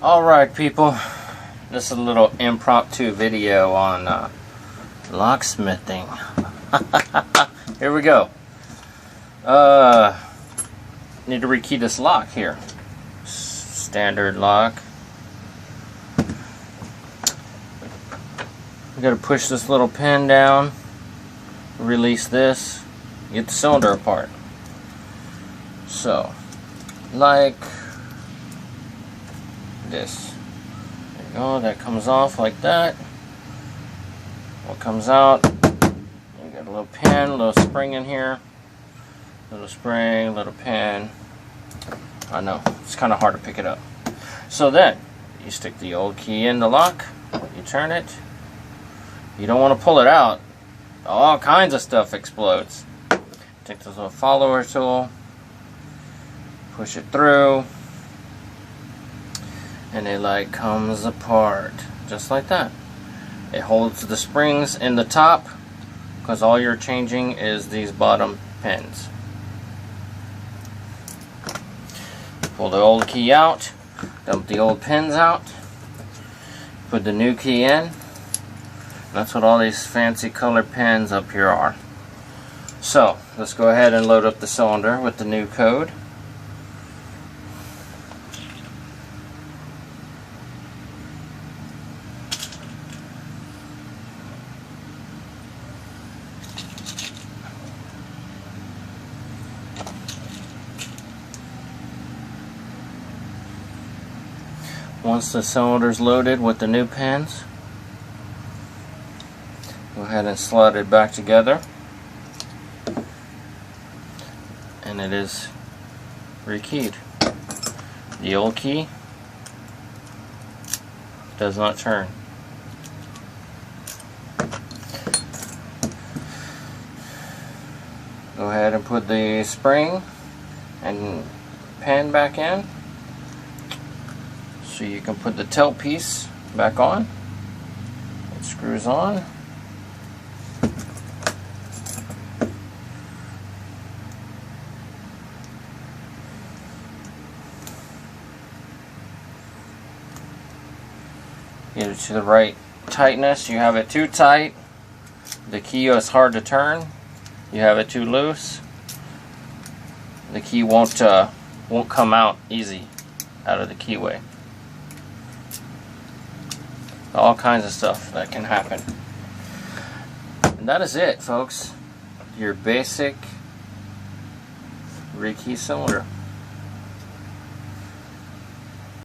Alright people, this is a little impromptu video on locksmithing. Here we go. Need to rekey this lock here. Standard lock. We gotta push this little pin down, release this, get the cylinder apart. So, like this. There you go, that comes off like that. What comes out, you got a little pin, a little spring in here. Little spring, little pin. I know, it's kind of hard to pick it up. So then, you stick the old key in the lock, you turn it. You don't want to pull it out. All kinds of stuff explodes. Take this little follower tool, push it through, and it like comes apart just like that. It holds the springs in the top because all you're changing is these bottom pins. Pull the old key out, dump the old pins out, put the new key in. That's what all these fancy color pins up here are. So let's go ahead and load up the cylinder with the new code. Once the cylinder is loaded with the new pins, go ahead and slide it back together, and it is rekeyed. The old key does not turn. Go ahead and put the spring and pin back in so you can put the tail piece back on. It screws on. Get it to the right tightness. You have it too tight, the key is hard to turn. You have it too loose, the key won't come out easy out of the keyway. All kinds of stuff that can happen. And that is it, folks. Your basic rekey cylinder.